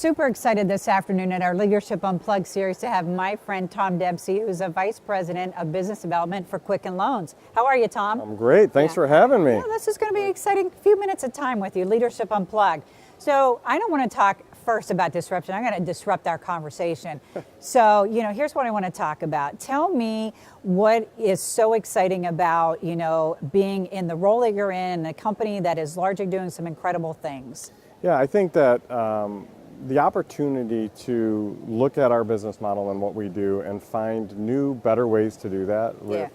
super excited this afternoon at our Leadership Unplugged series to have my friend Tom Dempsey, who's a Vice President of Business Development for Quicken Loans. How are you, Tom? I'm great. Thanks for having me. Yeah, this is going to be an exciting few minutes of time with you, Leadership Unplugged. So I don't want to talk first about disruption. I'm going to disrupt our conversation. So, here's what I want to talk about. Tell me what is so exciting about, being in the role that you're in, a company that is largely doing some incredible things. Yeah, I think that the opportunity to look at our business model and what we do and find new, better ways to do that with,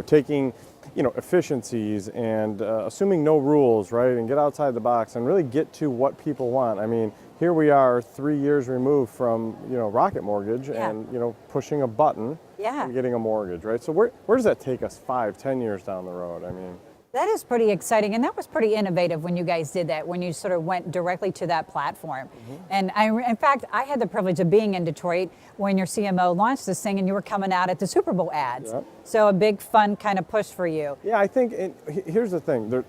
taking, efficiencies and assuming no rules, right, and get outside the box and really get to what people want. I mean, here we are 3 years removed from, Rocket Mortgage and, pushing a button and getting a mortgage, right? So where does that take us 5, 10 years down the road? I mean, that is pretty exciting, and that was pretty innovative when you guys did that, when you sort of went directly to that platform. And in fact, I had the privilege of being in Detroit when your CMO launched this thing, and you were coming out at the Super Bowl ads. Yep. So a big, fun kind of push for you. Yeah, I think, here's the thing.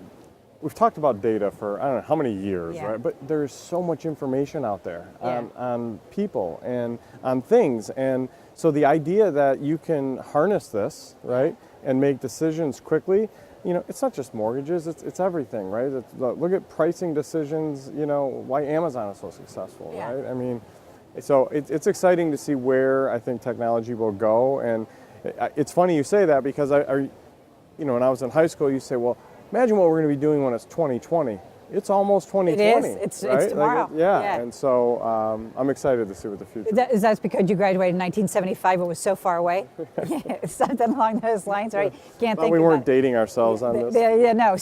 We've talked about data for, I don't know how many years, right? But there's so much information out there on people and on things. And so the idea that you can harness this, right, and make decisions quickly, it's not just mortgages, it's everything, right? Look at pricing decisions, why Amazon is so successful, right? I mean, so it's exciting to see where I think technology will go. And it's funny you say that because when I was in high school, you say, well, imagine what we're going to be doing when it's 2020. It's almost 2020. It is. Right? It's tomorrow. And so I'm excited to see what the future is. That because you graduated in 1975? It was so far away. Something along those lines, right? Can't think. We weren't dating ourselves on this.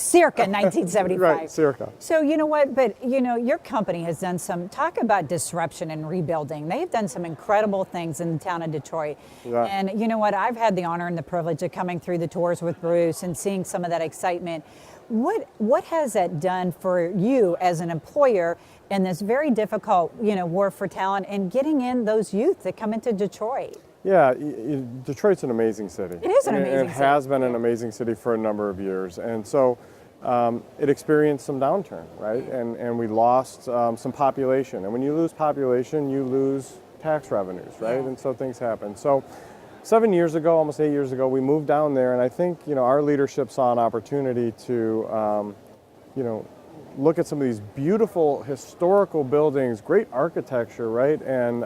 Circa 1975. Right, circa. So you know what? But your company has done some talk about disruption and rebuilding. They've done some incredible things in the town of Detroit. Yeah. And you know what? I've had the honor and the privilege of coming through the tours with Bruce and seeing some of that excitement. What has that done for you as an employer in this very difficult, war for talent and getting in those youth that come into Detroit? Yeah, Detroit's an amazing city. It is an amazing city. It has been an amazing city for a number of years. And so it experienced some downturn, right? And we lost some population. And when you lose population, you lose tax revenues, right? And so things happen. So 7 years ago, almost 8 years ago, we moved down there, and I think our leadership saw an opportunity to, look at some of these beautiful historical buildings, great architecture, right, and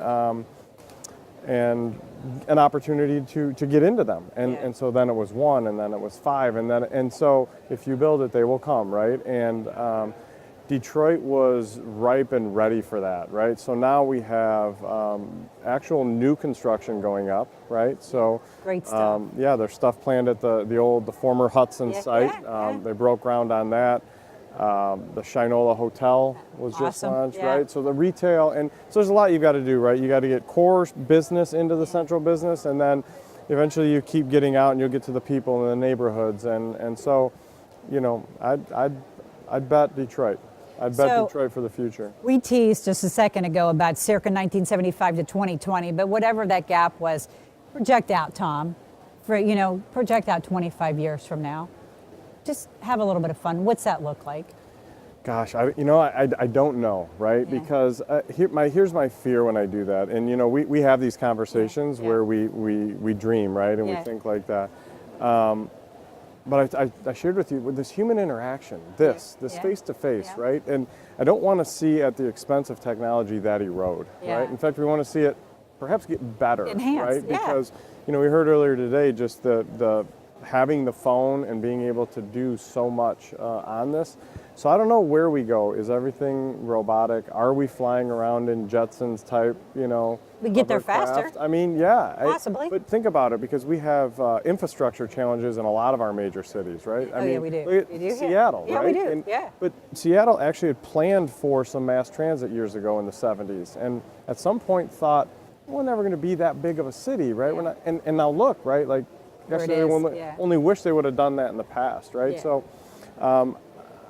an opportunity to get into them, and so then it was 1, and then it was 5, and so if you build it, they will come, right, and Detroit was ripe and ready for that, right? So now we have actual new construction going up, right? So great stuff. There's stuff planned at the former Hudson site. They broke ground on that. The Shinola Hotel was just launched, right? So the retail, and so there's a lot you've got to do, right? You got to get core business into the central business, and then eventually you keep getting out and you'll get to the people in the neighborhoods, and so, I'd bet Detroit. I bet Detroit for the future. We teased just a second ago about circa 1975 to 2020, but whatever that gap was, project out, Tom, project out 25 years from now. Just have a little bit of fun. What's that look like? Gosh, I don't know, right? Yeah. Because here's my fear when I do that. And, we have these conversations where we dream, right? And we think like that. But I shared with you with this human interaction, this face-to-face, right? And I don't want to see at the expense of technology that erode, right? In fact, we want to see it perhaps get better, right? Because, we heard earlier today just the having the phone and being able to do so much on this. So I don't know where we go. Is everything robotic? Are we flying around in Jetsons type, we get there faster. I mean, possibly. But think about it, because we have infrastructure challenges in a lot of our major cities, right? I mean, we do. Look at Seattle, right? Yeah, we do. But Seattle actually had planned for some mass transit years ago in the 70s, and at some point thought, we're never going to be that big of a city, right? We're not, and now look, right? Like yesterday, only wish they would have done that in the past, right? Yeah. So.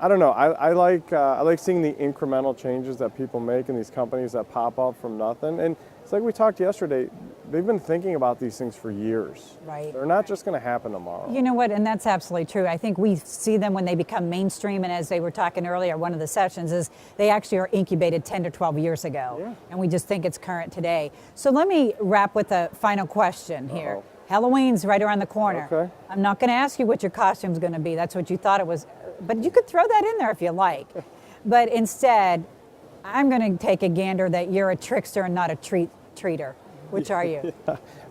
I don't know. I like seeing the incremental changes that people make in these companies that pop up from nothing. And it's like we talked yesterday. They've been thinking about these things for years. Right. They're not just going to happen tomorrow. You know what, and that's absolutely true. I think we see them when they become mainstream, and as they were talking earlier, one of the sessions is they actually are incubated 10 to 12 years ago, Yeah. and we just think it's current today. So let me wrap with a final question here. Uh-oh. Halloween's right around the corner. Okay. I'm not going to ask you what your costume's going to be. That's what you thought it was, but you could throw that in there if you like. But instead, I'm going to take a gander that you're a trickster and not a treater. Which are you?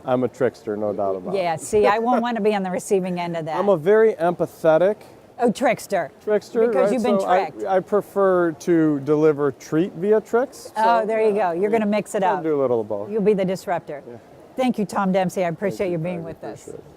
I'm a trickster, no doubt about it. Yeah, see, I won't want to be on the receiving end of that. I'm a very empathetic Oh, trickster. trickster. Because right? you've been So tricked. I prefer to deliver treat via tricks. Oh, there you go. You're going to mix it I'll up. do a little of both. You'll be the disruptor. Thank you, Tom Dempsey. I appreciate you being with us. Appreciate it.